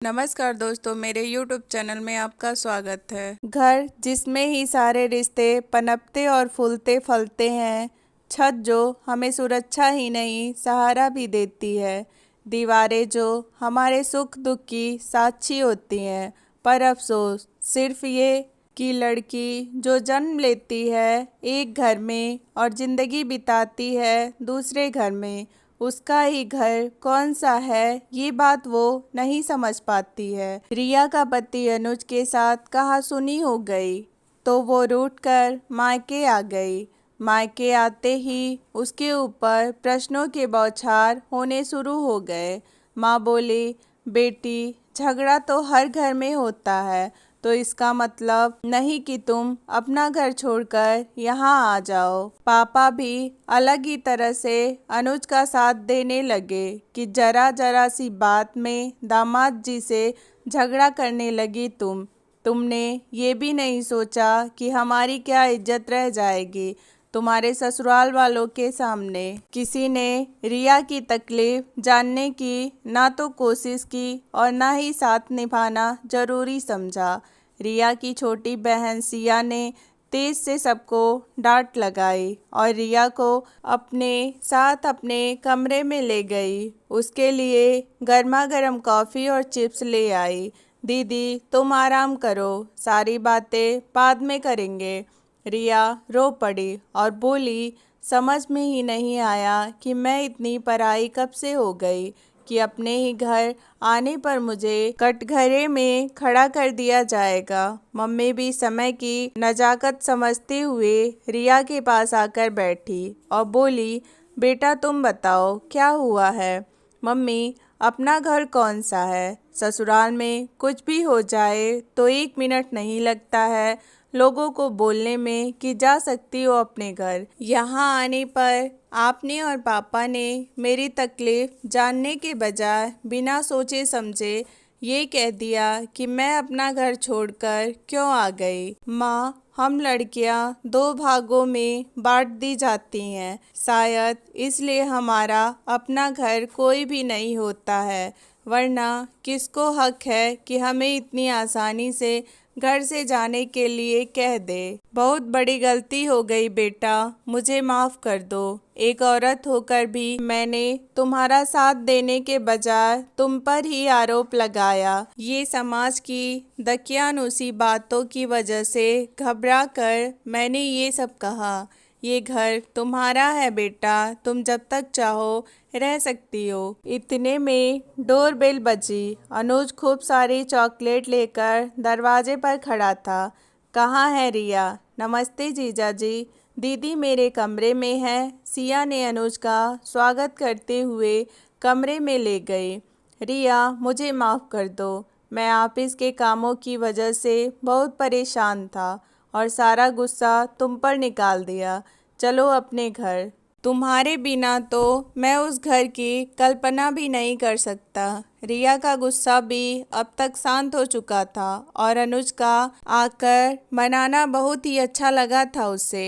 नमस्कार दोस्तों, मेरे YouTube चैनल में आपका स्वागत है। घर जिसमें ही सारे रिश्ते पनपते और फूलते फलते हैं, छत जो हमें सुरक्षा ही नहीं सहारा भी देती है, दीवारें जो हमारे सुख दुख की साक्षी होती हैं। पर अफसोस सिर्फ ये कि लड़की जो जन्म लेती है एक घर में और जिंदगी बिताती है दूसरे घर में, उसका ही घर कौन सा है ये बात वो नहीं समझ पाती है। रिया का पति अनुज के साथ कहासुनी हो गई तो वो रूठकर मायके आ गई। मायके आते ही उसके ऊपर प्रश्नों के बौछार होने शुरू हो गए। माँ बोली, बेटी झगड़ा तो हर घर में होता है, तो इसका मतलब नहीं कि तुम अपना घर छोड़कर यहाँ आ जाओ। पापा भी अलग ही तरह से अनुज का साथ देने लगे कि जरा जरा सी बात में दामाद जी से झगड़ा करने लगी तुमने ये भी नहीं सोचा कि हमारी क्या इज्जत रह जाएगी तुम्हारे ससुराल वालों के सामने। किसी ने रिया की तकलीफ जानने की ना तो कोशिश की और ना ही साथ निभाना जरूरी समझा। रिया की छोटी बहन सिया ने तेज से सबको डांट लगाई और रिया को अपने साथ अपने कमरे में ले गई। उसके लिए गर्मा गर्म कॉफ़ी और चिप्स ले आई। दीदी तुम आराम करो, सारी बातें बाद में करेंगे। रिया रो पड़ी और बोली, समझ में ही नहीं आया कि मैं इतनी पराई कब से हो गई कि अपने ही घर आने पर मुझे कटघरे में खड़ा कर दिया जाएगा। मम्मी भी समय की नजाकत समझते हुए रिया के पास आकर बैठी और बोली, बेटा तुम बताओ क्या हुआ है। मम्मी, अपना घर कौन सा है, ससुराल में कुछ भी हो जाए तो 1 मिनट नहीं लगता है लोगों को बोलने में कि जा सकती हो अपने घर। यहाँ आने पर आपने और पापा ने मेरी तकलीफ जानने के बजाय बिना सोचे समझे ये कह दिया कि मैं अपना घर छोड़कर क्यों आ गई। माँ, हम लड़कियाँ 2 भागों में बांट दी जाती हैं, शायद इसलिए हमारा अपना घर कोई भी नहीं होता है, वरना किसको हक है कि हमें इतनी आसानी से घर से जाने के लिए कह दे। बहुत बड़ी गलती हो गई बेटा, मुझे माफ़ कर दो। एक औरत होकर भी मैंने तुम्हारा साथ देने के बजाय तुम पर ही आरोप लगाया। ये समाज की दकियानुसी बातों की वजह से घबरा कर मैंने ये सब कहा। ये घर तुम्हारा है बेटा, तुम जब तक चाहो रह सकती हो। इतने में डोरबेल बजी। अनुज खूब सारी चॉकलेट लेकर दरवाजे पर खड़ा था। कहाँ है रिया? नमस्ते जीजा जी, दीदी मेरे कमरे में है। सिया ने अनुज का स्वागत करते हुए कमरे में ले गई। रिया, मुझे माफ़ कर दो, मैं ऑफिस के कामों की वजह से बहुत परेशान था और सारा गुस्सा तुम पर निकाल दिया। चलो अपने घर। तुम्हारे बिना तो मैं उस घर की कल्पना भी नहीं कर सकता। रिया का गुस्सा भी अब तक शांत हो चुका था और अनुज का आकर मनाना बहुत ही अच्छा लगा था उसे।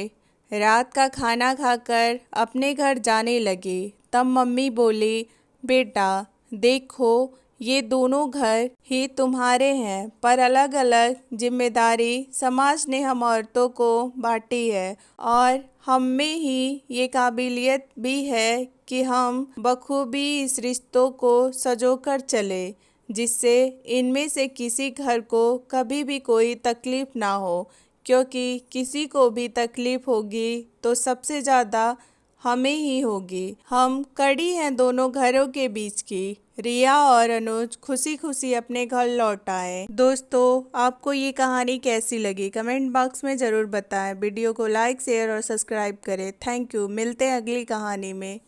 रात का खाना खाकर अपने घर जाने लगी। तब मम्मी बोली, बेटा देखो, ये दोनों घर ही तुम्हारे हैं, पर अलग अलग जिम्मेदारी समाज ने हम औरतों को बांटी है और हम में ही ये काबिलियत भी है कि हम बखूबी इस रिश्तों को सजोकर चले, जिससे इनमें से किसी घर को कभी भी कोई तकलीफ ना हो, क्योंकि किसी को भी तकलीफ होगी तो सबसे ज़्यादा हमें ही होगी। हम कड़ी हैं दोनों घरों के बीच की। रिया और अनुज खुशी खुशी अपने घर लौट आए। दोस्तों, आपको ये कहानी कैसी लगी कमेंट बॉक्स में ज़रूर बताएं। वीडियो को लाइक शेयर और सब्सक्राइब करें। Thank you. मिलते हैं अगली कहानी में।